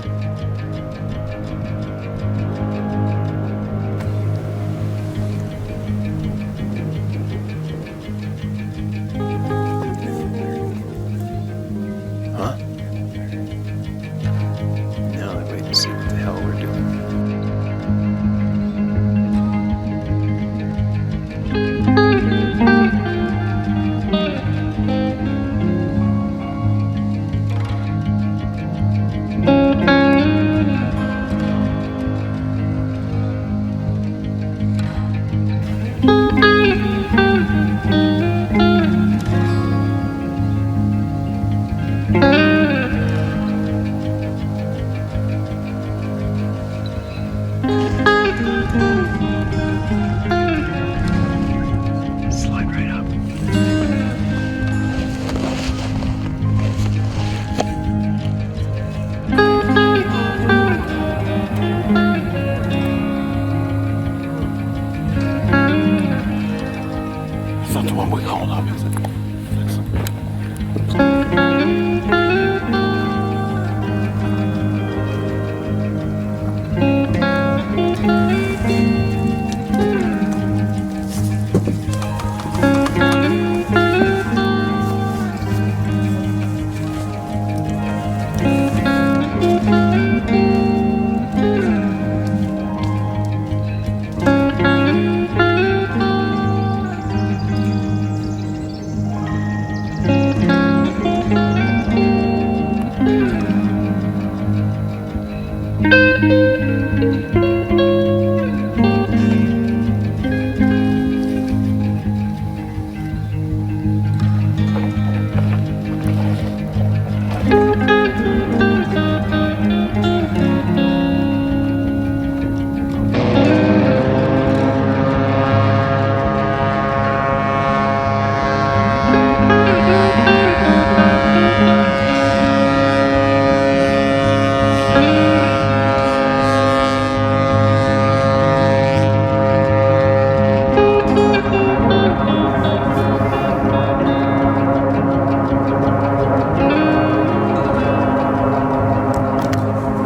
Huh? Now I wait to see what the hell we're doing. Slide right up. It's not the one we called up, is it?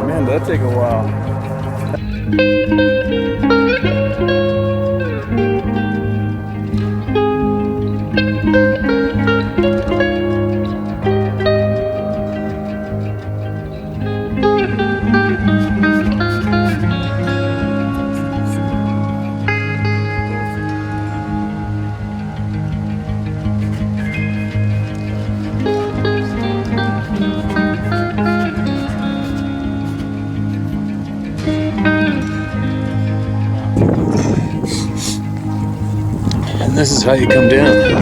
Man, that'd take a while. And this is how you come down.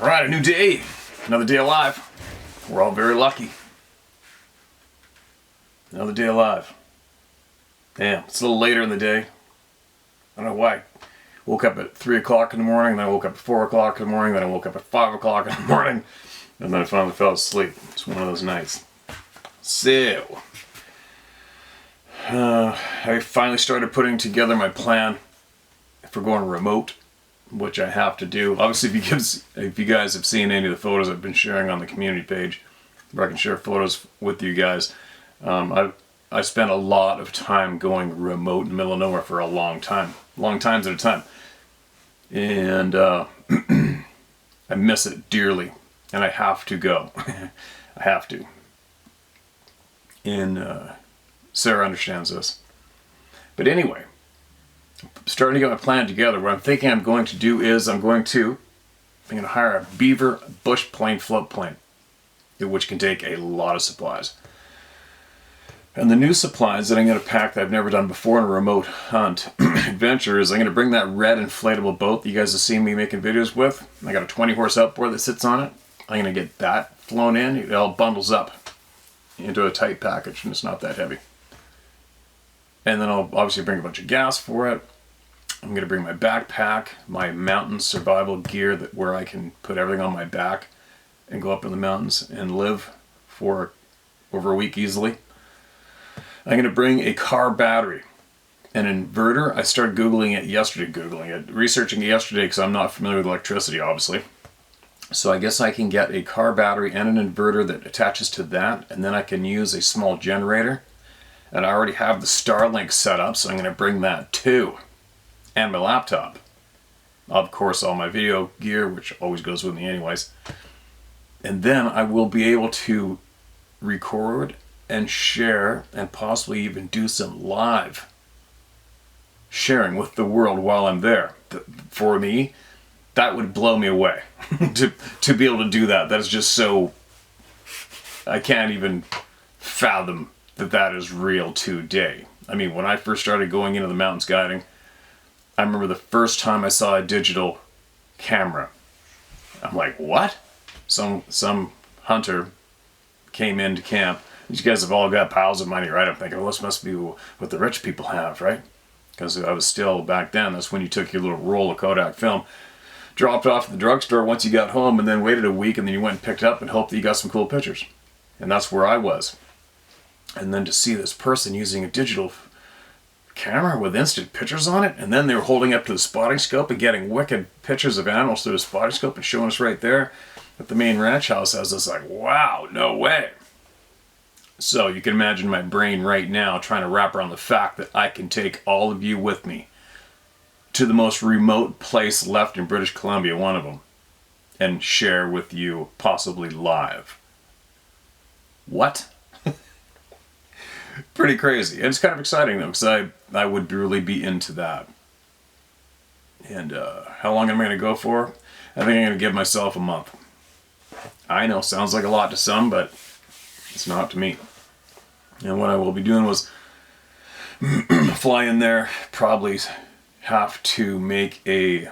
All right, a new day, another day alive. We're all very lucky. Another day alive. Damn, it's a little later in the day. I don't know why. Woke up at 3 o'clock in the morning, then I woke up at 4 o'clock in the morning, then I woke up at 5 o'clock in the morning, and then I finally fell asleep. It's one of those nights. So, I finally started putting together my plan for going remote, which I have to do. Obviously, if you guys have seen any of the photos I've been sharing on the community page, where I can share photos with you guys, I spent a lot of time going remote in the middle of nowhere for a long times at a time, and I miss it dearly, and I have to go. I have to. And Sarah understands this. But anyway, starting to get my plan together. What I'm thinking I'm going to do is I'm going to hire a beaver bush plane float plane, which can take a lot of supplies. And the new supplies that I'm going to pack that I've never done before in a remote hunt adventure is I'm going to bring that red inflatable boat that you guys have seen me making videos with. I got a 20 horse outboard that sits on it. I'm going to get that flown in. It all bundles up into a tight package and it's not that heavy. And then I'll obviously bring a bunch of gas for it. I'm going to bring my backpack, my mountain survival gear where I can put everything on my back and go up in the mountains and live for over a week easily. I'm going to bring a car battery, an inverter. I started researching it yesterday because I'm not familiar with electricity, obviously. So I guess I can get a car battery and an inverter that attaches to that, and then I can use a small generator. And I already have the Starlink set up, so I'm going to bring that too. And my laptop. Of course, all my video gear, which always goes with me anyways. And then I will be able to record and share and possibly even do some live sharing with the world while I'm there. For me, that would blow me away to be able to do that. That is just so, I can't even fathom that is real today. I mean, when I first started going into the mountains guiding, I remember the first time I saw a digital camera. I'm like, what? Some hunter came into camp. These guys have all got piles of money, right? I'm thinking, well, this must be what the rich people have, right? Because I was still, back then, that's when you took your little roll of Kodak film, dropped off at the drugstore once you got home, and then waited a week, and then you went and picked it up and hoped that you got some cool pictures. And that's where I was. And then to see this person using a digital camera with instant pictures on it, and then they were holding up to the spotting scope and getting wicked pictures of animals through the spotting scope and showing us right there at the main ranch house. I was just like, wow, no way. So you can imagine my brain right now trying to wrap around the fact that I can take all of you with me to the most remote place left in British Columbia, one of them, and share with you possibly live. What? Pretty crazy. And it's kind of exciting though, because I would really be into that. And how long am I going to go for? I think I'm going to give myself a month. I know, sounds like a lot to some, but it's not to me. And what I will be doing was fly in there, probably have to make I'm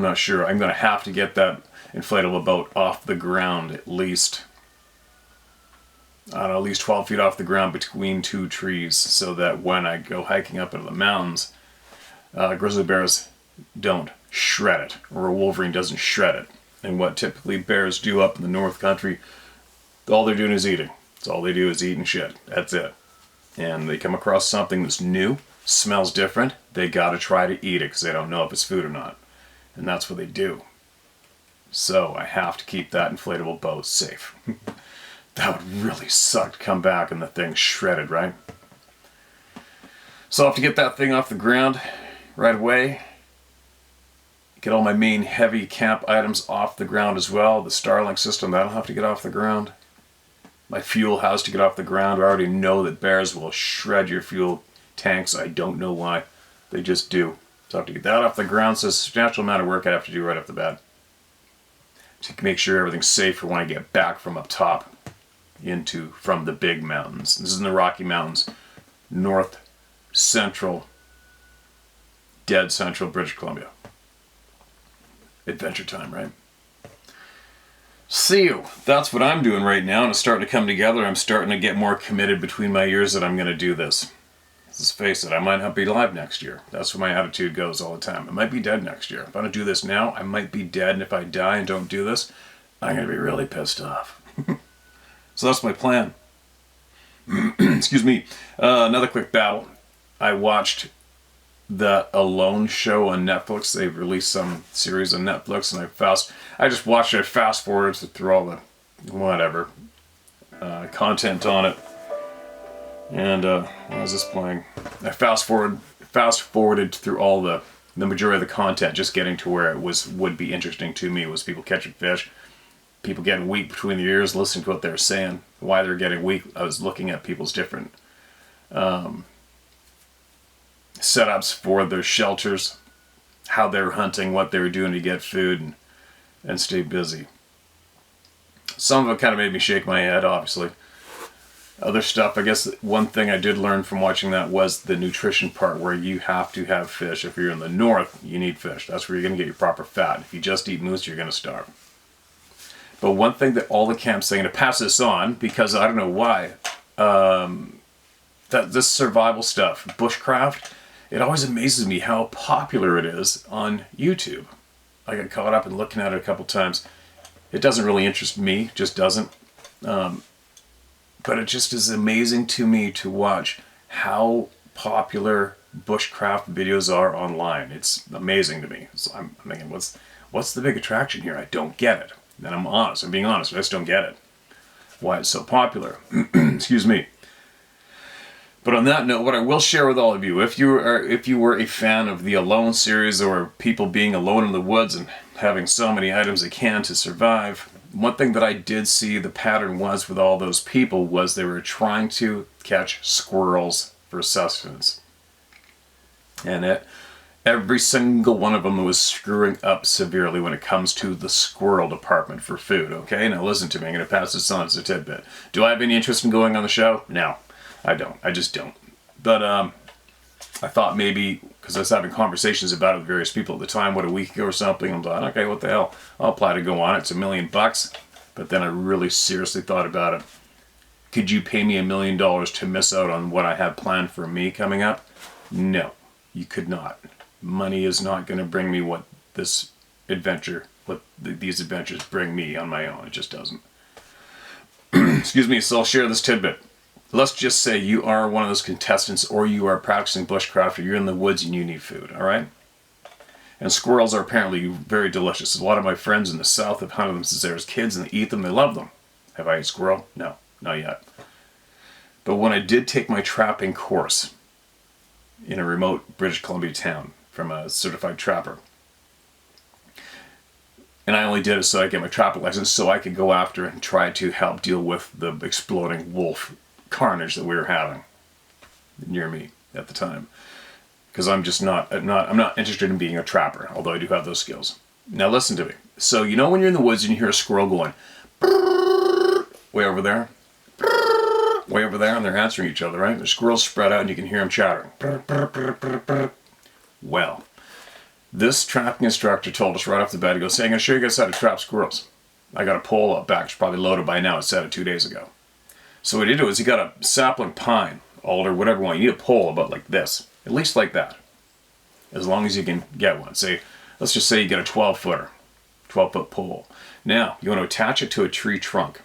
not sure, I'm going to have to get that inflatable boat off the ground at least, I don't know, at least 12 feet off the ground between two trees, so that when I go hiking up into the mountains, grizzly bears don't shred it, or a wolverine doesn't shred it. And what typically bears do up in the North Country, all they're doing is eating. That's all they do is eat and shit. That's it. And they come across something that's new, smells different, they gotta try to eat it because they don't know if it's food or not. And that's what they do. So I have to keep that inflatable boat safe. That would really suck to come back and the thing's shredded, right? So I'll have to get that thing off the ground right away. Get all my main heavy camp items off the ground as well. The Starlink system, that'll have to get off the ground. My fuel has to get off the ground. I already know that bears will shred your fuel tanks. I don't know why. They just do. So I have to get that off the ground. So it's a substantial amount of work I have to do right off the bat to make sure everything's safe for when I get back from up top from the big mountains. This is in the Rocky Mountains, north central, dead central British Columbia. Adventure time, right? See you. That's what I'm doing right now, and it's starting to come together. I'm starting to get more committed between my ears that I'm going to do this. Let's face it, I might not be live next year. That's where my attitude goes all the time. I might be dead next year. If I don't do this now, I might be dead, and if I die and don't do this, I'm going to be really pissed off. So that's my plan. Excuse me. Another quick battle. I watched the Alone show on Netflix. They've released some series on Netflix, and I just watched it, fast forwarded through all the whatever content on it. And why is this playing? I fast forwarded through all the majority of the content, just getting to where it would be interesting to me. It was people catching fish, people getting weak between the ears, listening to what they're saying, why they're getting weak. I was looking at people's different setups for their shelters, how they were hunting, what they were doing to get food and stay busy. Some of it kind of made me shake my head, obviously. Other stuff, I guess one thing I did learn from watching that was the nutrition part, where you have to have fish. If you're in the north, you need fish. That's where you're going to get your proper fat. If you just eat moose, you're going to starve. But one thing that all the camps say, and to pass this on, because I don't know why, that this survival stuff, bushcraft, it always amazes me how popular it is on YouTube. I got caught up in looking at it a couple times. It doesn't really interest me, just doesn't. But it just is amazing to me to watch how popular bushcraft videos are online. It's amazing to me. So I'm thinking, what's the big attraction here? I don't get it. And I'm honest. I'm being honest. I just don't get it. Why it's so popular. Excuse me. But on that note, what I will share with all of you, if you were a fan of the Alone series, or people being alone in the woods and having so many items they can to survive, one thing that I did see the pattern was with all those people was they were trying to catch squirrels for sustenance. And every single one of them was screwing up severely when it comes to the squirrel department for food. Okay, now listen to me. I'm going to pass this on as a tidbit. Do I have any interest in going on the show? No, I don't. I just don't. But I thought maybe, because I was having conversations about it with various people at the time, a week ago or something, I'm like, okay, what the hell? I'll apply to go on it. It's $1 million. But then I really seriously thought about it. Could you pay me $1 million to miss out on what I have planned for me coming up? No, you could not. Money is not going to bring me what these adventures bring me on my own. It just doesn't. Excuse me, so I'll share this tidbit. Let's just say you are one of those contestants, or you are practicing bushcraft, or you're in the woods and you need food, all right? And squirrels are apparently very delicious. A lot of my friends in the south have hunted them since they were kids, and they eat them, they love them. Have I ate squirrel? No, not yet. But when I did take my trapping course in a remote British Columbia town from a certified trapper, and I only did it so I could get my trapping license, so I could go after and try to help deal with the exploding wolf carnage that we were having near me at the time, because I'm not interested in being a trapper, although I do have those skills. Now listen to me. So you know when you're in the woods and you hear a squirrel going way over there, and they're answering each other, right? The squirrels spread out and you can hear them chattering. Well, this trapping instructor told us right off the bat, he goes, hey, I'm going to show you guys how to trap squirrels. I got a pole up back, it's probably loaded by now, it set it 2 days ago. So what he did was he got a sapling pine, alder, whatever you want. You need a pole about like this, at least like that, as long as you can get one. Say, let's just say you get a 12-foot pole. Now, you want to attach it to a tree trunk.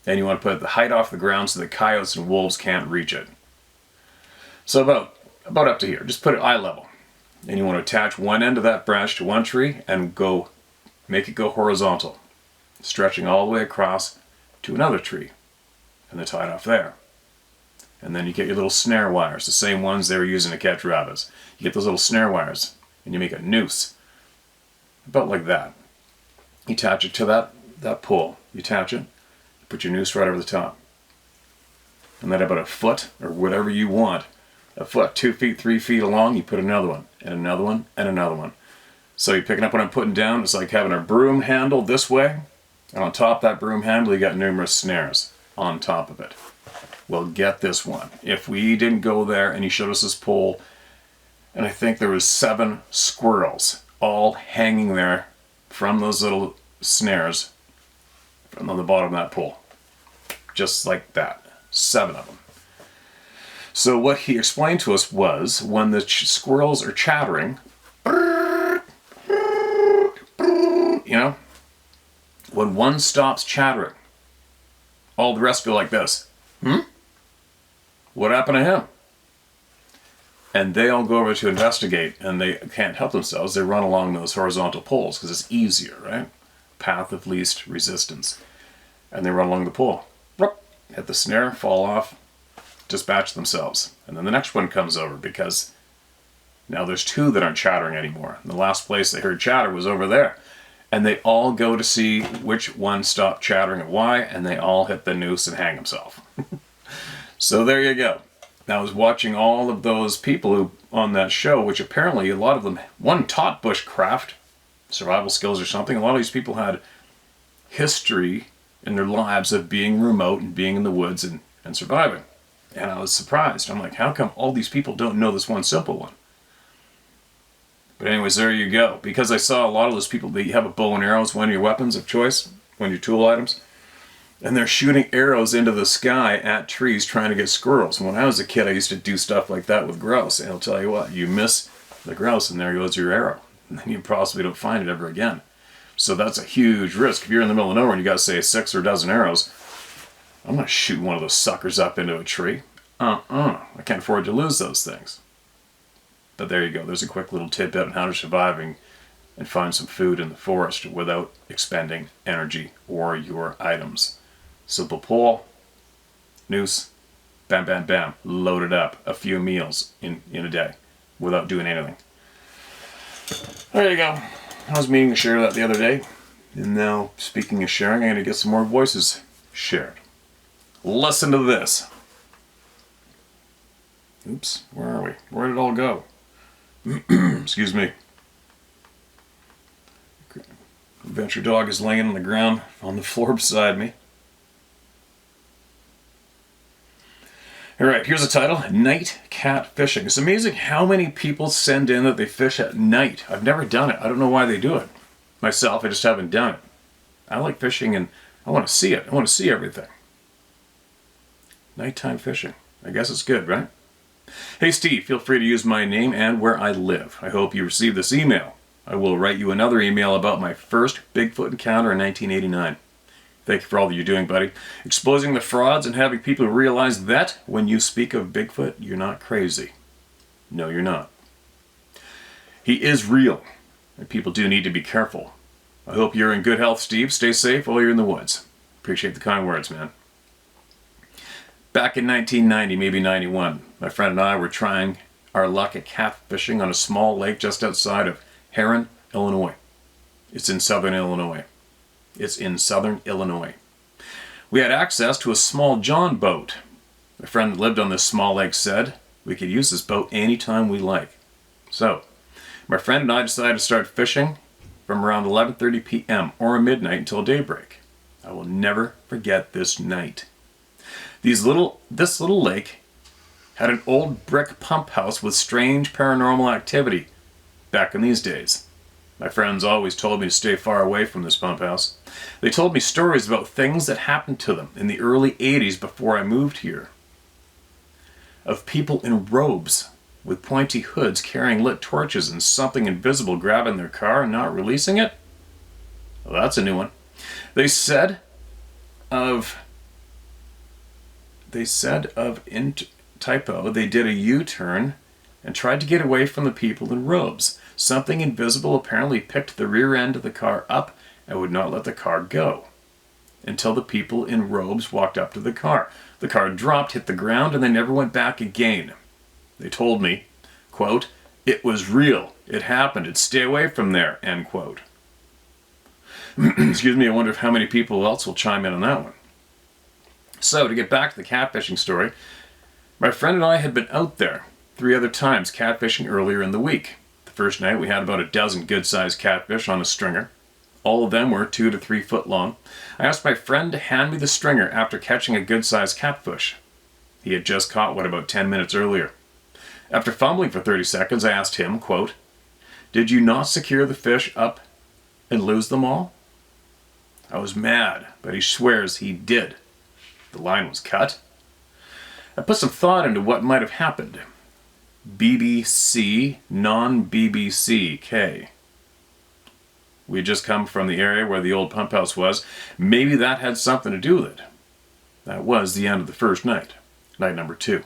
And you want to put the height off the ground so that coyotes and wolves can't reach it. So about up to here, just put it eye level. And you want to attach one end of that branch to one tree and make it go horizontal, stretching all the way across to another tree. And then tie it off there. And then you get your little snare wires, the same ones they were using to catch rabbits. You get those little snare wires, and you make a noose, about like that. You attach it to that pole. You attach it, you put your noose right over the top. And then about a foot, or whatever you want, a foot, 2 feet, 3 feet along, you put another one, and another one, and another one. So you're picking up what I'm putting down. It's like having a broom handle this way, and on top of that broom handle, you got numerous snares on top of it. Well, get this one. If we didn't go there and he showed us this pole, and I think there was 7 squirrels all hanging there from those little snares on the bottom of that pole. Just like that. 7 of them. So what he explained to us was when the squirrels are chattering, you know, when one stops chattering, all the rest go like this. What happened to him? And they all go over to investigate, and they can't help themselves. They run along those horizontal poles because it's easier, right? Path of least resistance. And they run along the pole. Hit the snare, fall off, dispatch themselves. And then the next one comes over because now there's 2 that aren't chattering anymore. And the last place they heard chatter was over there. And they all go to see which one stopped chattering and why, and they all hit the noose and hang himself. So there you go. Now, I was watching all of those people who on that show, which apparently a lot of them, one taught bushcraft, survival skills or something. A lot of these people had history in their lives of being remote and being in the woods and surviving. And I was surprised. I'm like, how come all these people don't know this one simple one? But anyways, there you go. Because I saw a lot of those people, they have a bow and arrow as one of your weapons of choice, one of your tool items. And they're shooting arrows into the sky at trees trying to get squirrels. And when I was a kid, I used to do stuff like that with grouse. And I'll tell you what, you miss the grouse and there goes your arrow. And then you possibly don't find it ever again. So that's a huge risk. If you're in the middle of nowhere and you got, say, 6 or a dozen arrows, I'm not shooting one of those suckers up into a tree. I can't afford to lose those things. But there you go. There's a quick little tidbit on how to survive and find some food in the forest without expending energy or your items. Simple pole, noose, bam, bam, bam. Load it up. A few meals in a day without doing anything. There you go. I was meaning to share that the other day. And now, speaking of sharing, I'm going to get some more voices shared. Listen to this. Oops, where are we? Where did it all go? Excuse me. Adventure dog is laying on the ground on the floor beside me. Alright, here's the title. Night Catfishing. It's amazing how many people send in that they fish at night. I've never done it. I don't know why they do it. Myself, I just haven't done it. I like fishing and I want to see it. I want to see everything. Nighttime fishing. I guess it's good, right? Hey Steve, feel free to use my name and where I live. I hope you received this email. I will write you another email about my first Bigfoot encounter in 1989. Thank you for all that you're doing, buddy. Exposing the frauds and having people realize that when you speak of Bigfoot, you're not crazy. No, you're not. He is real, and people do need to be careful. I hope you're in good health, Steve. Stay safe while you're in the woods. Appreciate the kind words, man. Back in 1990, maybe 91, my friend and I were trying our luck at catfishing on a small lake just outside of Heron, Illinois. It's in southern Illinois. We had access to a small John boat. A friend that lived on this small lake said we could use this boat anytime we like. So, my friend and I decided to start fishing from around 11:30 p.m. or midnight until daybreak. I will never forget this night. This little lake had an old brick pump house with strange paranormal activity back in these days. My friends always told me to stay far away from this pump house. They told me stories about things that happened to them in the early 80s before I moved here. Of people in robes with pointy hoods carrying lit torches and something invisible grabbing their car and not releasing it. Well, that's a new one. They said they did a U-turn and tried to get away from the people in robes. Something invisible apparently picked the rear end of the car up and would not let the car go until the people in robes walked up to the car. The car dropped, hit the ground, and they never went back again. They told me, quote, "It was real. It happened. It'd stay away from there," end quote. Excuse me, I wonder how many people else will chime in on that one. So, to get back to the catfishing story, my friend and I had been out there 3 other times catfishing earlier in the week. The first night we had about a dozen good-sized catfish on a stringer. All of them were 2 to 3 foot long. I asked my friend to hand me the stringer after catching a good-sized catfish. He had just caught one about 10 minutes earlier. After fumbling for 30 seconds, I asked him, quote, "Did you not secure the fish up and lose them all?" I was mad, but he swears he did. The line was cut. I put some thought into what might have happened. BBC, non-BBC, K. We had just come from the area where the old pump house was. Maybe that had something to do with it. That was the end of the first night. Night number 2.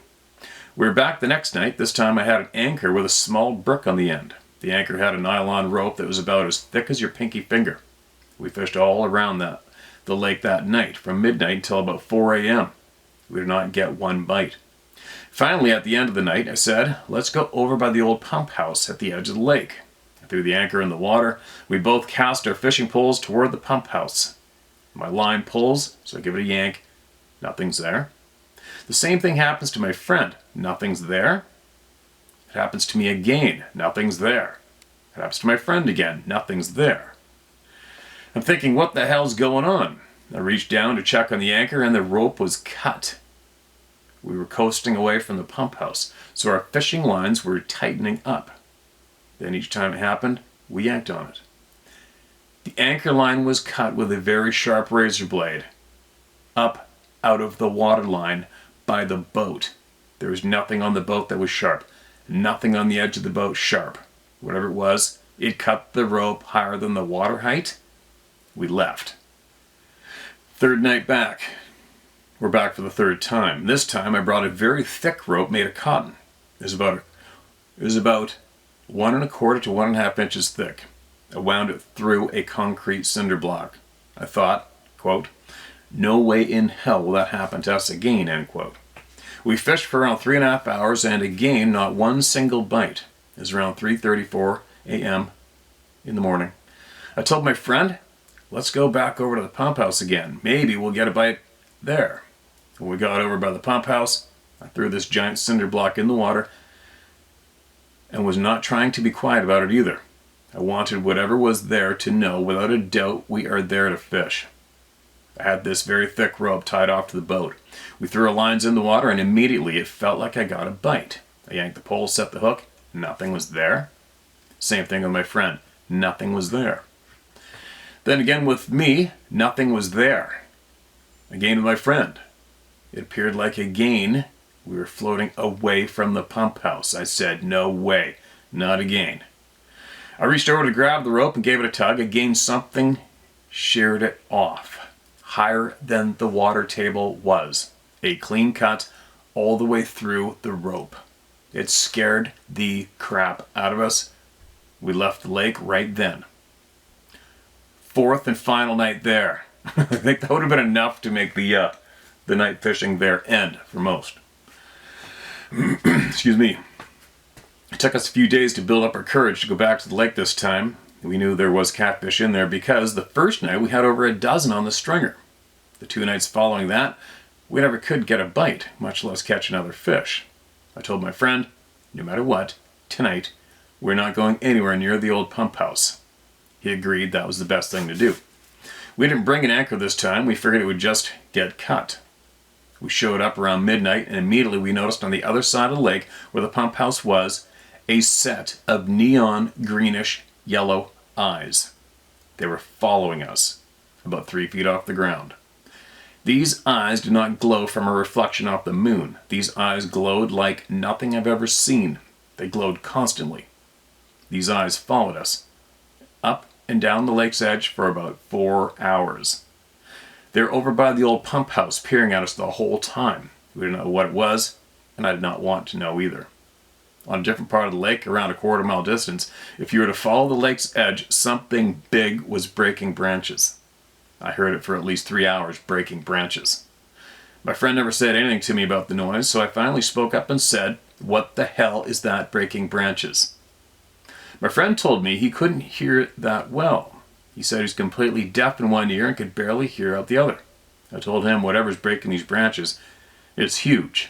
We were back the next night. This time I had an anchor with a small brick on the end. The anchor had a nylon rope that was about as thick as your pinky finger. We fished all around the lake that night, from midnight until about 4 a.m. We did not get one bite. Finally, at the end of the night, I said, let's go over by the old pump house at the edge of the lake. I threw the anchor in the water. We both cast our fishing poles toward the pump house. My line pulls, so I give it a yank. Nothing's there. The same thing happens to my friend. Nothing's there. It happens to me again. Nothing's there. It happens to my friend again. Nothing's there. I'm thinking, what the hell's going on? I reached down to check on the anchor and the rope was cut. We were coasting away from the pump house, so our fishing lines were tightening up. Then each time it happened, we yanked on it. The anchor line was cut with a very sharp razor blade, up out of the water line by the boat. There was nothing on the boat that was sharp, nothing on the edge of the boat sharp. Whatever it was, it cut the rope higher than the water height. We left. Third night back. We're back for the third time. This time I brought a very thick rope made of cotton. It was about 1¼ to 1½ inches thick. I wound it through a concrete cinder block. I thought, quote, "No way in hell will that happen to us again," end quote. We fished for around 3½ hours and again not one single bite. It was around 3:34 a.m. in the morning. I told my friend, let's go back over to the pump house again. Maybe we'll get a bite there. When we got over by the pump house, I threw this giant cinder block in the water and was not trying to be quiet about it either. I wanted whatever was there to know without a doubt we are there to fish. I had this very thick rope tied off to the boat. We threw our lines in the water and immediately it felt like I got a bite. I yanked the pole, set the hook, nothing was there. Same thing with my friend, nothing was there. Then again with me, nothing was there. Again with my friend. It appeared like again we were floating away from the pump house. I said, no way, not again. I reached over to grab the rope and gave it a tug. Again, something sheared it off, higher than the water table was. A clean cut all the way through the rope. It scared the crap out of us. We left the lake right then. Fourth and final night there. I think that would have been enough to make the night fishing there end for most. Excuse me. It took us a few days to build up our courage to go back to the lake this time. We knew there was catfish in there because the first night we had over a dozen on the stringer. The 2 nights following that, we never could get a bite, much less catch another fish. I told my friend, no matter what, tonight, we're not going anywhere near the old pump house. He agreed that was the best thing to do. We didn't bring an anchor this time. We figured it would just get cut. We showed up around midnight and immediately we noticed on the other side of the lake where the pump house was a set of neon greenish yellow eyes. They were following us about 3 feet off the ground. These eyes did not glow from a reflection off the moon. These eyes glowed like nothing I've ever seen. They glowed constantly. These eyes followed us up and down the lake's edge for about 4 hours. They were over by the old pump house, peering at us the whole time. We didn't know what it was, and I did not want to know either. On a different part of the lake, around a quarter-mile distance, if you were to follow the lake's edge, something big was breaking branches. I heard it for at least 3 hours, breaking branches. My friend never said anything to me about the noise, so I finally spoke up and said, "What the hell is that breaking branches?" My friend told me he couldn't hear it that well. He said he's completely deaf in one ear and could barely hear out the other. I told him whatever's breaking these branches, it's huge.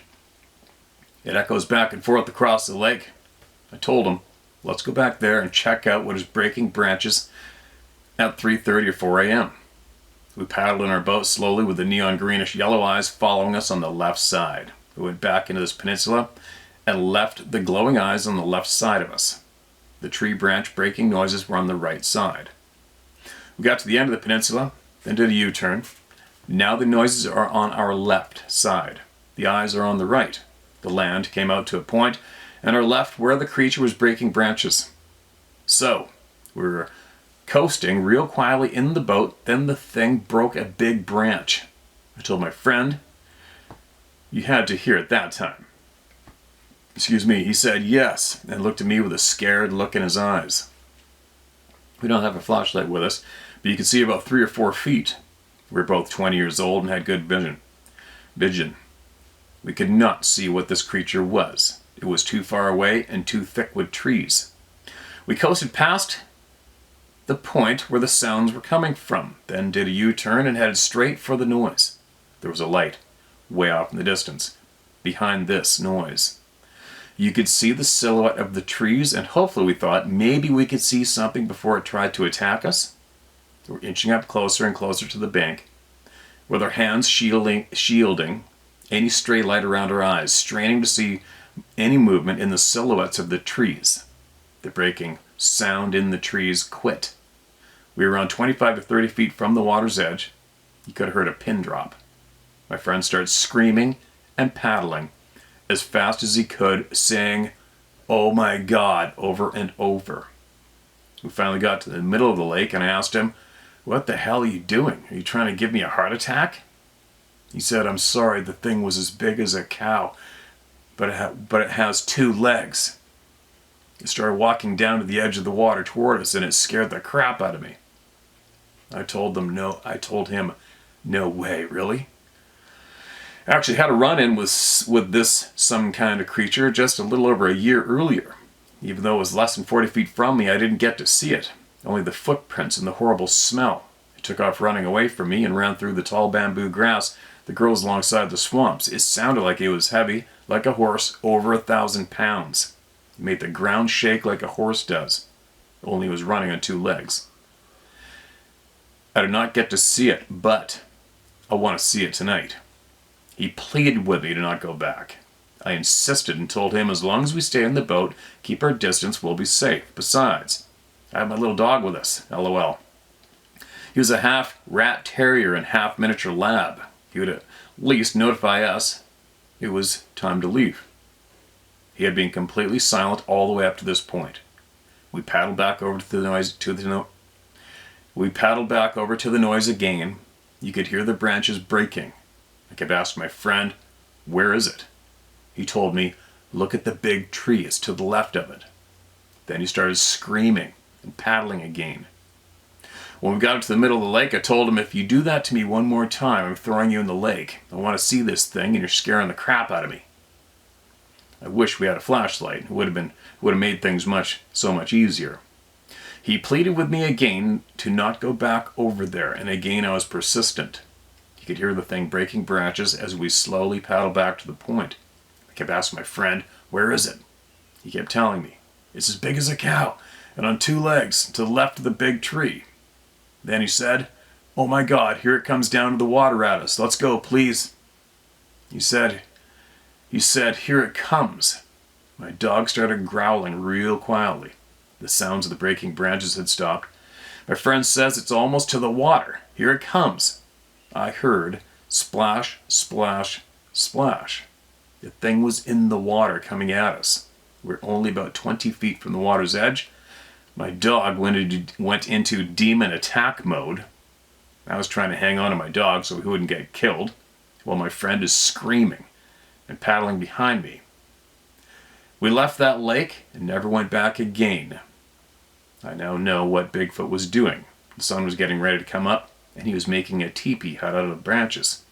It echoes back and forth across the lake. I told him, let's go back there and check out what is breaking branches at 3:30 or 4 a.m. We paddled in our boat slowly with the neon greenish yellow eyes following us on the left side. We went back into this peninsula and left the glowing eyes on the left side of us. The tree branch breaking noises were on the right side. We got to the end of the peninsula, then did a U-turn. Now the noises are on our left side. The eyes are on the right. The land came out to a point, and are left where the creature was breaking branches. So, we were coasting real quietly in the boat, then the thing broke a big branch. I told my friend, "You had to hear it that time." Excuse me, he said yes, and looked at me with a scared look in his eyes. We don't have a flashlight with us, but you could see about 3 or 4 feet. We were both 20 years old and had good vision. We could not see what this creature was. It was too far away and too thick with trees. We coasted past the point where the sounds were coming from, then did a U-turn and headed straight for the noise. There was a light way off in the distance, behind this noise. You could see the silhouette of the trees, and hopefully we thought maybe we could see something before it tried to attack us. We were inching up closer and closer to the bank. with our hands shielding any stray light around our eyes, straining to see any movement in the silhouettes of the trees. The breaking sound in the trees quit. We were around 25 to 30 feet from the water's edge. You could have heard a pin drop. My friend started screaming and paddling as fast as he could, saying, "Oh my God," over and over. We finally got to the middle of the lake and I asked him, "What the hell are you doing? Are you trying to give me a heart attack?" He said, "I'm sorry, the thing was as big as a cow, but it has 2 legs. It started walking down to the edge of the water toward us and it scared the crap out of me." I told him, "No way, really?" I actually had a run-in with this some kind of creature just a little over a year earlier. Even though it was less than 40 feet from me, I didn't get to see it. Only the footprints and the horrible smell. It took off running away from me and ran through the tall bamboo grass that grows alongside the swamps. It sounded like it was heavy, like a horse, over 1,000 pounds. It made the ground shake like a horse does, only it was running on 2 legs. I did not get to see it, but I want to see it tonight. He pleaded with me to not go back. I insisted and told him as long as we stay in the boat, keep our distance, we'll be safe. Besides, I have my little dog with us, LOL. He was a half rat terrier and half miniature lab. He would at least notify us it was time to leave. He had been completely silent all the way up to this point. We paddled back over to the noise again. You could hear the branches breaking. I kept asking my friend, "Where is it?" He told me, "Look at the big tree, it's to the left of it." Then he started screaming and paddling again. When we got to the middle of the lake, I told him, "If you do that to me one more time, I'm throwing you in the lake. I want to see this thing and you're scaring the crap out of me." I wish we had a flashlight. It would have made things so much easier. He pleaded with me again to not go back over there, and again I was persistent. You could hear the thing breaking branches as we slowly paddled back to the point. I kept asking my friend, "Where is it?" He kept telling me, "It's as big as a cow and on 2 legs to the left of the big tree." Then he said, "Oh my God, here it comes down to the water at us. Let's go, please." He said, "Here it comes." My dog started growling real quietly. The sounds of the breaking branches had stopped. My friend says it's almost to the water. Here it comes. I heard splash, splash, splash. The thing was in the water coming at us. We're only about 20 feet from the water's edge. My dog went into demon attack mode. I was trying to hang on to my dog so he wouldn't get killed, while my friend is screaming and paddling behind me. We left that lake and never went back again. I now know what Bigfoot was doing. The sun was getting ready to come up, and he was making a teepee hut out of the branches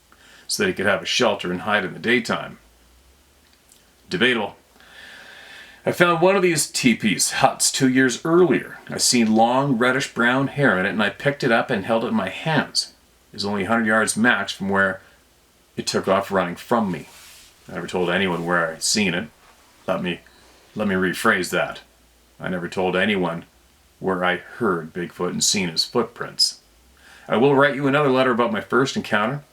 so that he could have a shelter and hide in the daytime. Debatable. I found one of these huts 2 years earlier. I seen long reddish brown hair in it, and I picked it up and held it in my hands. It was only 100 yards max from where it took off running from me. I never told anyone where I'd seen it. Let me rephrase that. I never told anyone where I heard Bigfoot and seen his footprints. I will write you another letter about my first encounter.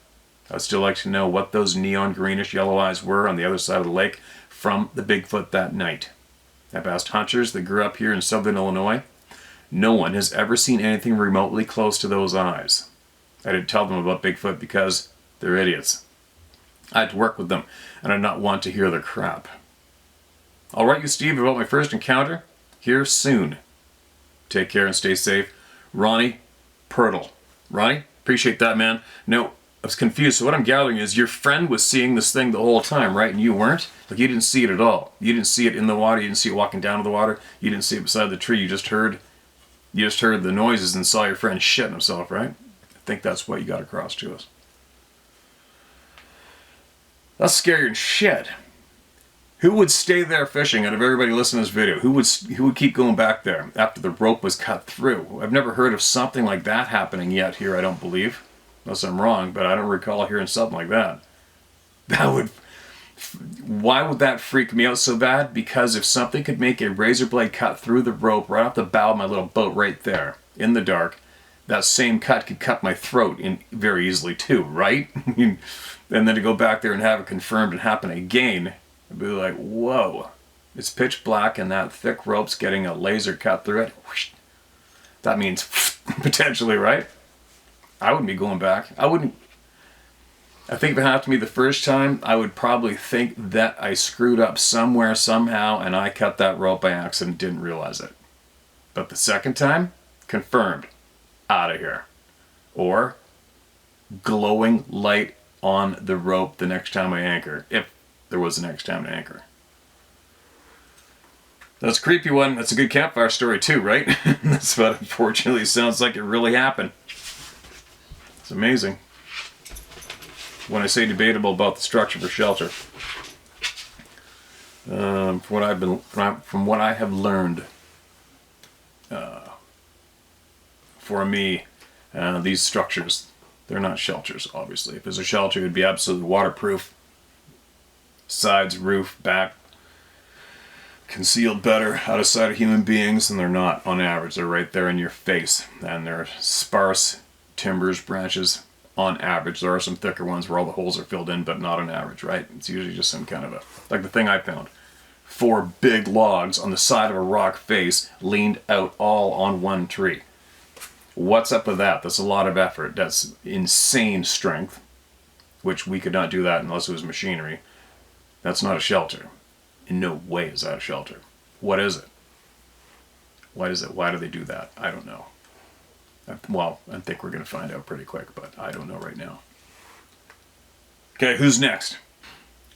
I'd still like to know what those neon greenish yellow eyes were on the other side of the lake from the Bigfoot that night. I've asked hunters that grew up here in southern Illinois. No one has ever seen anything remotely close to those eyes. I didn't tell them about Bigfoot because they're idiots. I had to work with them, and I did not want to hear their crap. I'll write you, Steve, about my first encounter here soon. Take care and stay safe. Ronnie Pirtle. Ronnie, appreciate that, man. No, I was confused. So what I'm gathering is your friend was seeing this thing the whole time, right? And you weren't? Like, you didn't see it at all. You didn't see it in the water. You didn't see it walking down to the water. You didn't see it beside the tree. You just heard the noises and saw your friend shitting himself, right? I think that's what you got across to us. That's scary and shit. Who would stay there fishing out of everybody listening to this video? Who would keep going back there after the rope was cut through? I've never heard of something like that happening yet here, I don't believe. Unless I'm wrong, but I don't recall hearing something like that. Why would that freak me out so bad? Because if something could make a razor blade cut through the rope right off the bow of my little boat right there, in the dark, that same cut could cut my throat in very easily too, right? And then to go back there and have it confirmed and happen again, I'd be like, whoa, it's pitch black and that thick rope's getting a laser cut through it. That means potentially, right? I wouldn't be going back. I think if it happened to me the first time, I would probably think that I screwed up somewhere, somehow, and I cut that rope by accident, didn't realize it. But the second time, confirmed, out of here. Or glowing light on the rope the next time I anchor, if there was a next time to anchor. That's a creepy one. That's a good campfire story too, right? That's what unfortunately sounds like it really happened. It's amazing. When I say debatable about the structure for shelter, from what I have learned, for me, these structures, they're not shelters. Obviously, if it's a shelter, it'd be absolutely waterproof. Sides, roof, back, concealed better out of sight of human beings, and they're not on average. They're right there in your face, and they're sparse timbers, branches. On average, there are some thicker ones where all the holes are filled in, but not on average, right? It's usually just some kind of like the thing I found. 4 big logs on the side of a rock face leaned out all on one tree. What's up with that? That's a lot of effort. That's insane strength, which we could not do that unless it was machinery. That's not a shelter. In no way is that a shelter. What is it? What is it? Why do they do that? I don't know. Well, I think we're going to find out pretty quick, but I don't know right now. Okay, who's next?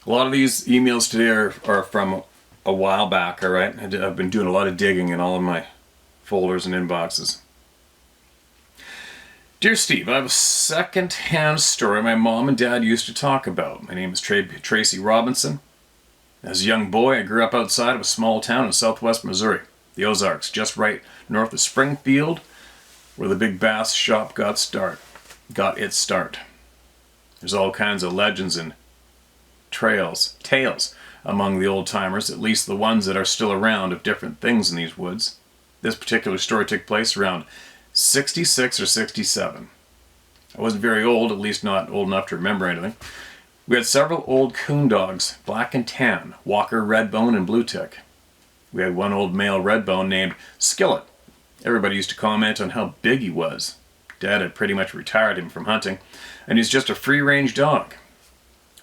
A lot of these emails today are from a while back, all right? I've been doing a lot of digging in all of my folders and inboxes. Dear Steve, I have a second-hand story my mom and dad used to talk about. My name is Tracy Robinson. As a young boy, I grew up outside of a small town in southwest Missouri, the Ozarks, just right north of Springfield, where the big bass shop got its start. There's all kinds of legends and tales among the old timers, at least the ones that are still around, of different things in these woods. This particular story took place around 66 or 67. I wasn't very old, at least not old enough to remember anything. We had several old coon dogs, black and tan, Walker Redbone and Blue Tick. We had one old male Redbone named Skillet. Everybody used to comment on how big he was. Dad had pretty much retired him from hunting, and he's just a free-range dog.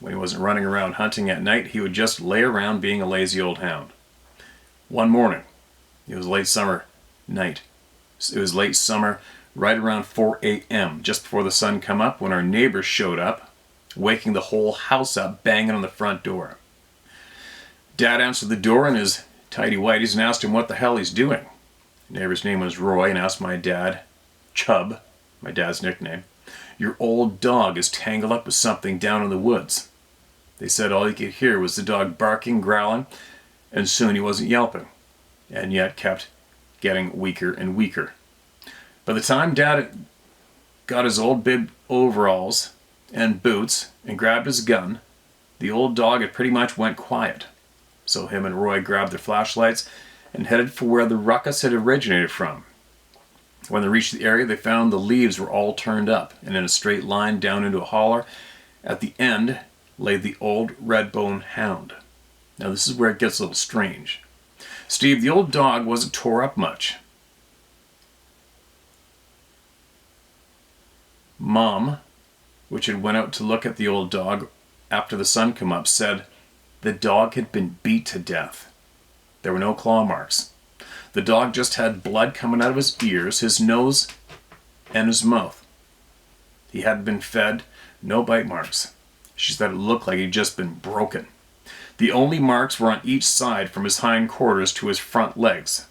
When he wasn't running around hunting at night, he would just lay around being a lazy old hound. One morning, it was late summer night. It was late summer, right around 4 a.m., just before the sun come up, when our neighbors showed up, waking the whole house up, banging on the front door. Dad answered the door in his tighty-whities and asked him what the hell he's doing. The neighbor's name was Roy, and asked my dad, Chub, my dad's nickname, "Your old dog is tangled up with something down in the woods." They said all he could hear was the dog barking, growling, and soon he wasn't yelping, and yet kept getting weaker and weaker. By the time Dad got his old bib overalls and boots and grabbed his gun, the old dog had pretty much went quiet. So him and Roy grabbed their flashlights and headed for where the ruckus had originated from. When they reached the area, they found the leaves were all turned up, and in a straight line down into a holler, at the end lay the old Redbone hound. Now this is where it gets a little strange. Steve, the old dog wasn't tore up much. Mom, which had went out to look at the old dog after the sun come up, said the dog had been beat to death. There were no claw marks. The dog just had blood coming out of his ears, his nose, and his mouth. He hadn't been fed, no bite marks. She said it looked like he'd just been broken. The only marks were on each side from his hindquarters to his front legs.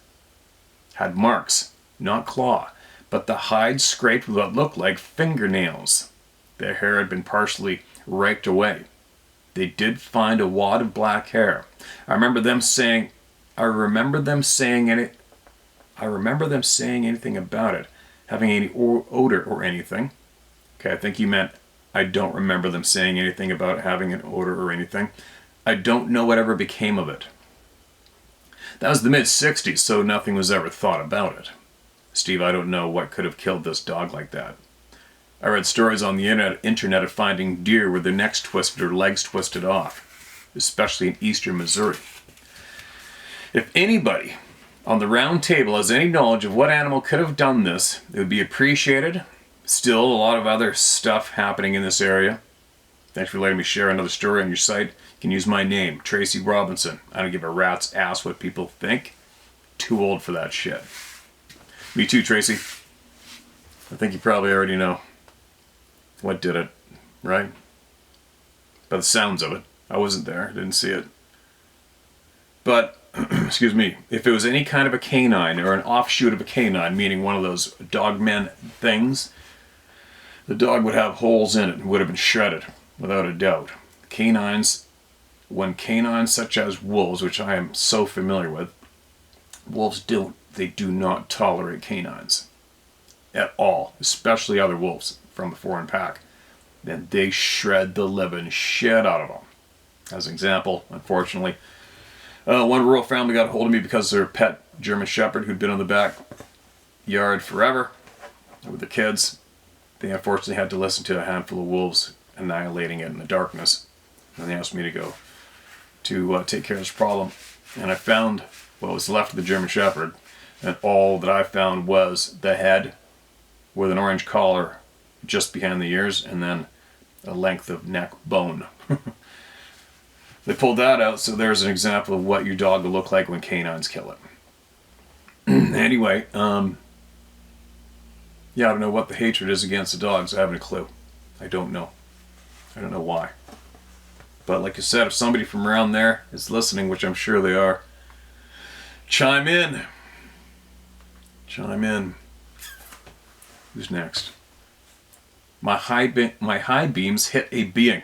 Had marks, not claw, but the hide scraped with what looked like fingernails. Their hair had been partially raked away. They did find a wad of black hair. I remember them saying anything about it, having any odor or anything. Okay, I think you meant I don't remember them saying anything about having an odor or anything. I don't know whatever became of it. That was the mid-60s, so nothing was ever thought about it. Steve, I don't know what could have killed this dog like that. I read stories on the internet of finding deer with their necks twisted or legs twisted off, especially in eastern Missouri. If anybody on the round table has any knowledge of what animal could have done this, it would be appreciated. Still, a lot of other stuff happening in this area. Thanks for letting me share another story on your site. You can use my name, Tracy Robinson. I don't give a rat's ass what people think. Too old for that shit. Me too, Tracy. I think you probably already know what did it, right? By the sounds of it. I wasn't there, didn't see it. But, excuse me, if it was any kind of a canine or an offshoot of a canine, meaning one of those dogmen things, the dog would have holes in it and would have been shredded, without a doubt. Canines, when canines such as wolves, which I am so familiar with, wolves do not tolerate canines at all, especially other wolves from a foreign pack. Then they shred the living shit out of them. As an example, unfortunately, one rural family got a hold of me because their pet German Shepherd, who'd been in the backyard forever with the kids, they unfortunately had to listen to a handful of wolves annihilating it in the darkness. And they asked me to go to take care of this problem. And I found what was left of the German Shepherd, and all that I found was the head with an orange collar just behind the ears, and then a length of neck bone. They pulled that out, so there's an example of what your dog will look like when canines kill it. Anyway, yeah, I don't know what the hatred is against the dogs. I haven't a clue. I don't know. I don't know why. But like I said, if somebody from around there is listening, which I'm sure they are, chime in. Chime in. Who's next? My high beams hit a being.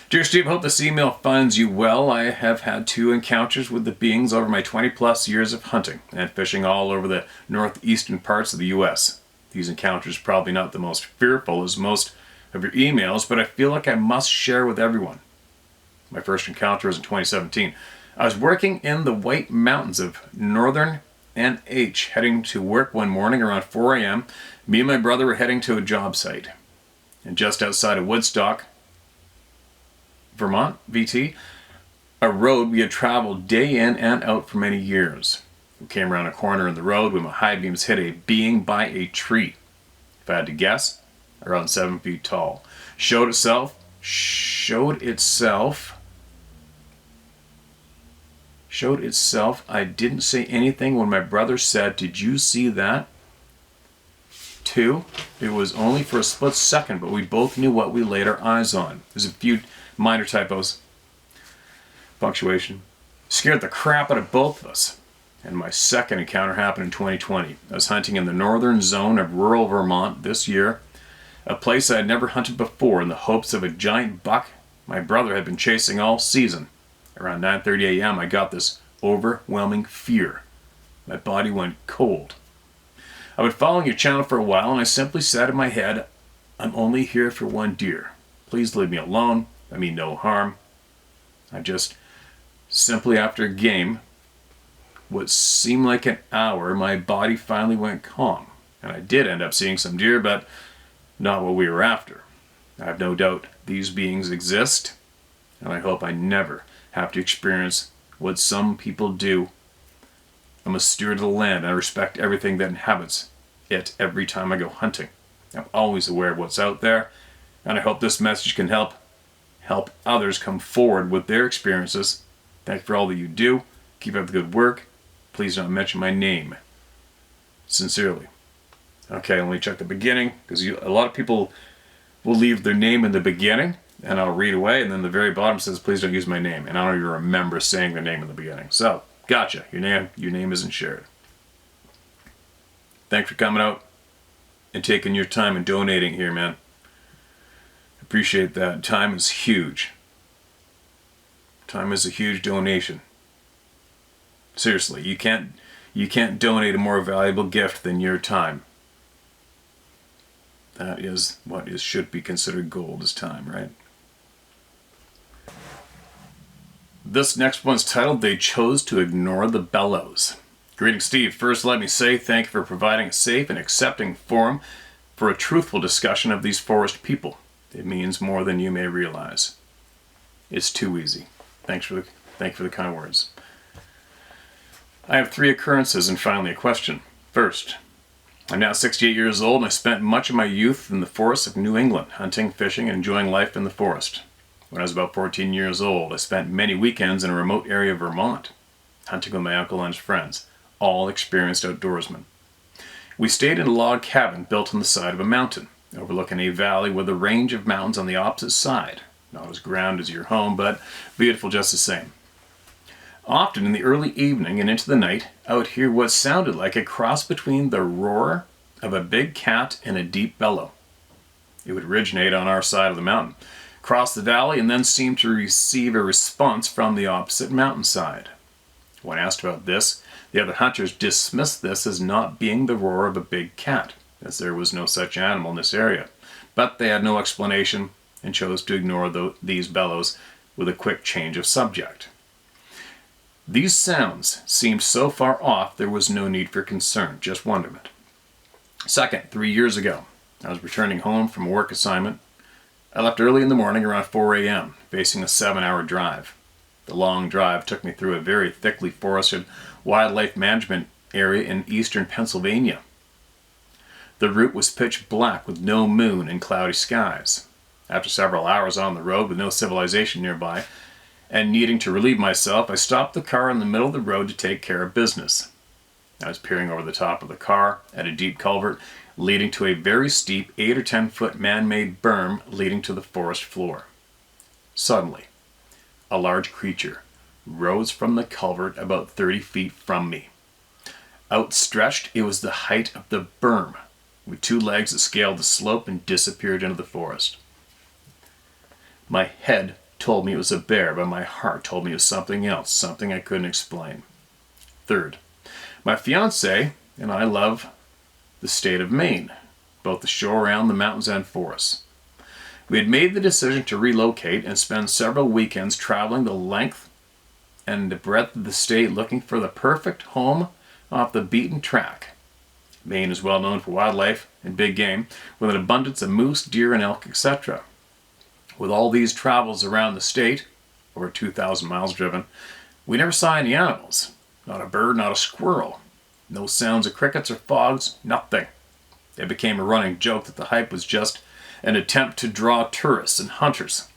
Dear Steve, hope this email finds you well. I have had 2 encounters with the beings over my 20 plus years of hunting and fishing all over the northeastern parts of the U.S. These encounters are probably not the most fearful as most of your emails, but I feel like I must share with everyone. My first encounter was in 2017. I was working in the White Mountains of northern NH, heading to work one morning around 4 a.m. Me and my brother were heading to a job site. And just outside of Woodstock, Vermont, VT, a road we had traveled day in and out for many years. We came around a corner in the road when my high beams hit a being by a tree. If I had to guess, around 7 feet tall. Showed itself. I didn't say anything when my brother said, "Did you see that?" 2, it was only for a split second, but we both knew what we laid our eyes on. There's a few minor typos. Punctuation. Scared the crap out of both of us. And my second encounter happened in 2020. I was hunting in the northern zone of rural Vermont this year, a place I had never hunted before, in the hopes of a giant buck my brother had been chasing all season. Around 9:30 a.m. I got this overwhelming fear. My body went cold. I've been following your channel for a while, and I simply said in my head, I'm only here for one deer. Please leave me alone. I mean no harm. I just, simply after a game, what seemed like an hour, my body finally went calm. And I did end up seeing some deer, but not what we were after. I have no doubt these beings exist, and I hope I never have to experience what some people do. I'm a steward of the land, and I respect everything that inhabits it every time I go hunting. I'm always aware of what's out there, and I hope this message can help others come forward with their experiences. Thanks for all that you do. Keep up the good work. Please don't mention my name. Sincerely. Okay, let me check the beginning, because a lot of people will leave their name in the beginning, and I'll read away, and then the very bottom says, please don't use my name. And I don't even remember saying the name in the beginning. So, gotcha. Your name isn't shared. Thanks for coming out and taking your time and donating here, man. Appreciate that. Time is huge. Time is a huge donation. Seriously, you can't donate a more valuable gift than your time. That is what should be considered gold, is time, right? This next one's titled, They Chose to Ignore the Bellows. Greetings, Steve. First, let me say thank you for providing a safe and accepting forum for a truthful discussion of these forest people. It means more than you may realize. It's too easy. Thank you for the kind words. I have 3 occurrences and finally a question. First, I'm now 68 years old and I spent much of my youth in the forests of New England, hunting, fishing, and enjoying life in the forest. When I was about 14 years old, I spent many weekends in a remote area of Vermont, hunting with my uncle and his friends, all experienced outdoorsmen. We stayed in a log cabin built on the side of a mountain, overlooking a valley with a range of mountains on the opposite side. Not as grand as your home, but beautiful just the same. Often in the early evening and into the night, I would hear what sounded like a cross between the roar of a big cat and a deep bellow. It would originate on our side of the mountain, cross the valley, and then seem to receive a response from the opposite mountainside. When asked about this, the other hunters dismissed this as not being the roar of a big cat, as there was no such animal in this area. But they had no explanation and chose to ignore these bellows with a quick change of subject. These sounds seemed so far off there was no need for concern, just wonderment. Second, 3 years ago, I was returning home from a work assignment. I left early in the morning around 4 a.m., facing a 7-hour drive. The long drive took me through a very thickly forested wildlife management area in eastern Pennsylvania. The route was pitch black with no moon and cloudy skies. After several hours on the road with no civilization nearby, and needing to relieve myself, I stopped the car in the middle of the road to take care of business. I was peering over the top of the car at a deep culvert leading to a very steep 8 or 10 foot man-made berm leading to the forest floor. Suddenly, a large creature rose from the culvert about 30 feet from me. Outstretched, it was the height of the berm, with 2 legs that scaled the slope and disappeared into the forest. My head told me it was a bear, but my heart told me it was something else, something I couldn't explain. Third, my fiancée and I love the state of Maine, both the shore and the mountains and forests. We had made the decision to relocate and spend several weekends traveling the length and the breadth of the state looking for the perfect home off the beaten track. Maine is well known for wildlife and big game, with an abundance of moose, deer, and elk, etc. With all these travels around the state, over 2,000 miles driven, we never saw any animals. Not a bird, not a squirrel. No sounds of crickets or frogs, nothing. It became a running joke that the hike was just an attempt to draw tourists and hunters.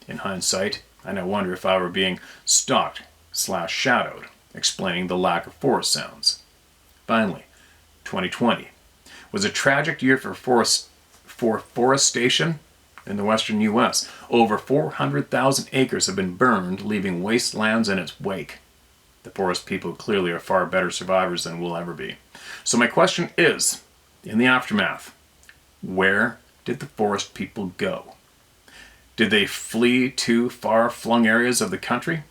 In hindsight, I now wonder if I were being stalked/shadowed, explaining the lack of forest sounds. Finally, 2020 was a tragic year for forestation in the western U.S. Over 400,000 acres have been burned, leaving wastelands in its wake. The forest people clearly are far better survivors than we'll ever be. So my question is, in the aftermath, where did the forest people go? Did they flee to far-flung areas of the country?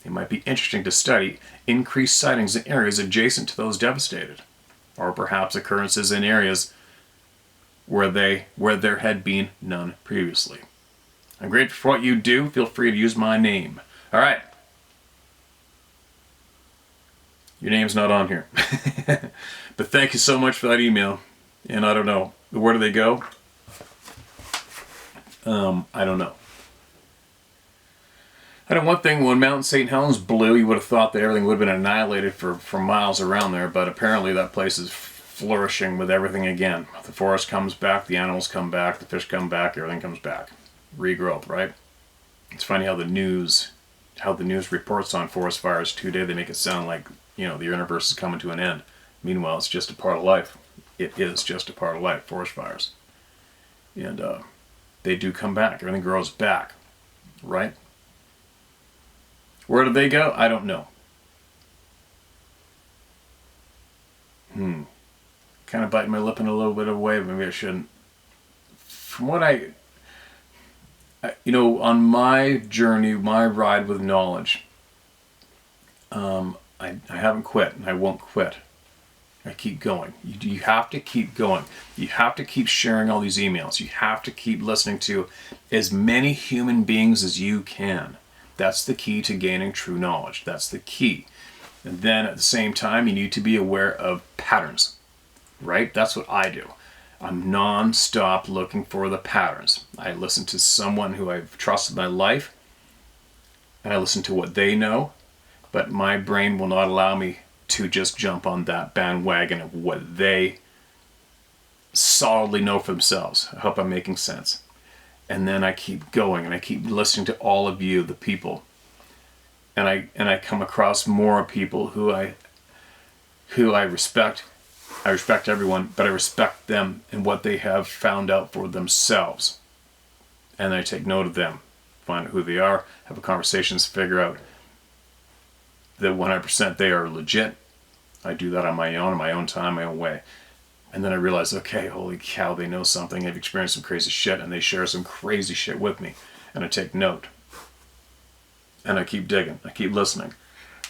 It might be interesting to study increased sightings in areas adjacent to those devastated, or perhaps occurrences in areas where there had been none previously. I'm grateful for what you do. Feel free to use my name. All right. Your name's not on here. But thank you so much for that email. And I don't know, where do they go? I don't know. I know one thing, when Mount St. Helens blew, you would have thought that everything would have been annihilated for miles around there, but apparently that place is flourishing with everything again. The forest comes back, the animals come back, the fish come back, everything comes back. Regrowth, right? It's funny how the news reports on forest fires today. They make it sound like, the universe is coming to an end. Meanwhile, it's just a part of life. It is just a part of life, forest fires. And they do come back. Everything grows back, right? Where do they go? I don't know. Kind of biting my lip in a little bit of a way, but maybe I shouldn't. From what on my journey, my ride with knowledge, I haven't quit, and I won't quit. I keep going. You have to keep going. You have to keep sharing all these emails. You have to keep listening to as many human beings as you can. That's the key to gaining true knowledge. That's the key. And then at the same time, you need to be aware of patterns, right? That's what I do. I'm non-stop looking for the patterns. I listen to someone who I've trusted my life, and I listen to what they know, but my brain will not allow me to just jump on that bandwagon of what they solidly know for themselves. I hope I'm making sense. And then I keep going, and I keep listening to all of you, the people. And I come across more people who I respect. I respect everyone, but I respect them and what they have found out for themselves. And I take note of them, find out who they are, have a conversations, figure out that 100% they are legit. I do that on my own time, my own way. And then I realize, okay, holy cow, they know something. They've experienced some crazy shit, and they share some crazy shit with me. And I take note. And I keep digging. I keep listening.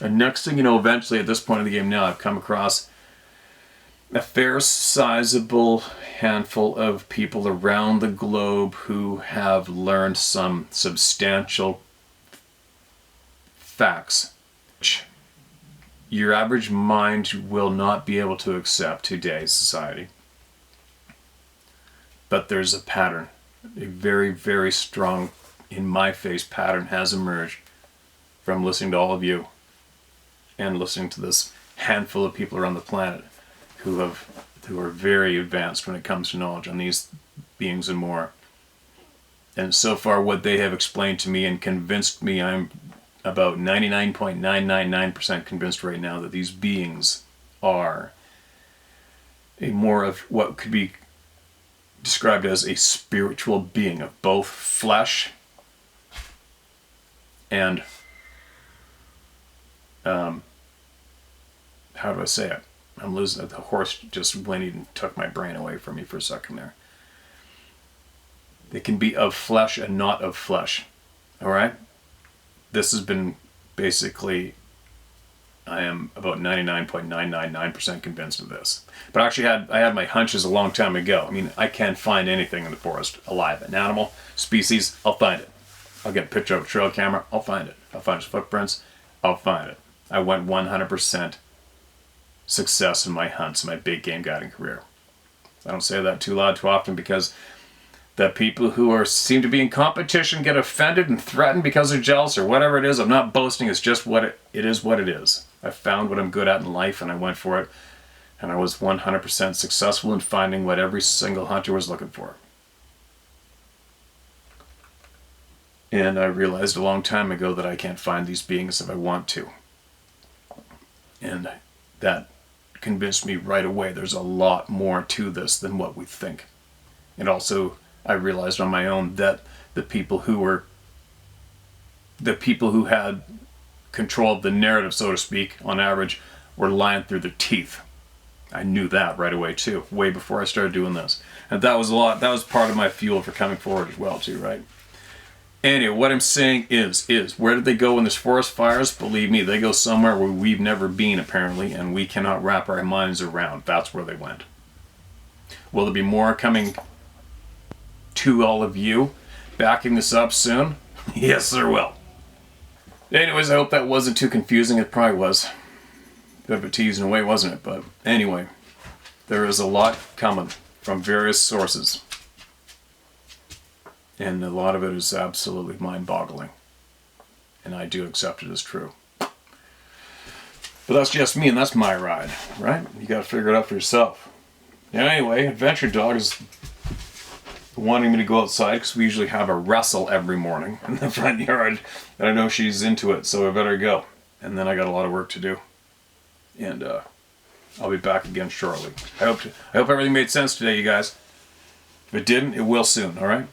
And next thing you know, eventually at this point in the game now, I've come across a fair sizable handful of people around the globe who have learned some substantial facts which your average mind will not be able to accept today's society. But there's a pattern. A very, very strong, in my face, pattern has emerged from listening to all of you and listening to this handful of people around the planet who are very advanced when it comes to knowledge on these beings and more. And so far what they have explained to me and convinced me, I'm about 99.999% convinced right now that these beings are a more of what could be described as a spiritual being of both flesh and how do I say it? I'm losing it. The horse just whinnied and took my brain away from me for a second there. They can be of flesh and not of flesh. All right? This has been basically, I am about 99.999% convinced of this. But actually I had my hunches a long time ago. I mean, I can't find anything in the forest alive. An animal, species, I'll find it. I'll get a picture of a trail camera, I'll find it. I'll find its footprints, I'll find it. I went 100% success in my hunts, my big game guiding career. I don't say that too loud too often because the people who seem to be in competition get offended and threatened because they're jealous or whatever it is. I'm not boasting, it's just what it is what it is. I found what I'm good at in life and I went for it, and I was 100% successful in finding what every single hunter was looking for. And I realized a long time ago that I can't find these beings if I want to. And that convinced me right away there's a lot more to this than what we think. And also I realized on my own that the people who had control of the narrative, so to speak, on average, were lying through their teeth. I knew that right away too, way before I started doing this. And that was part of my fuel for coming forward as well too, right? Anyway, what I'm saying is where did they go when there's forest fires? Believe me, they go somewhere where we've never been apparently, and we cannot wrap our minds around. That's where they went. Will there be more coming to all of you backing this up soon? Yes, there will. Anyways, I hope that wasn't too confusing. It probably was. Bit of a tease in a way, wasn't it? But anyway, there is a lot coming from various sources. And a lot of it is absolutely mind-boggling. And I do accept it as true. But that's just me, and that's my ride, right? You gotta figure it out for yourself. Anyway, Adventure Dog is wanting me to go outside because we usually have a wrestle every morning in the front yard. And I know she's into it, so I better go. And then I got a lot of work to do. And I'll be back again shortly. I hope everything made sense today, you guys. If it didn't, it will soon, all right?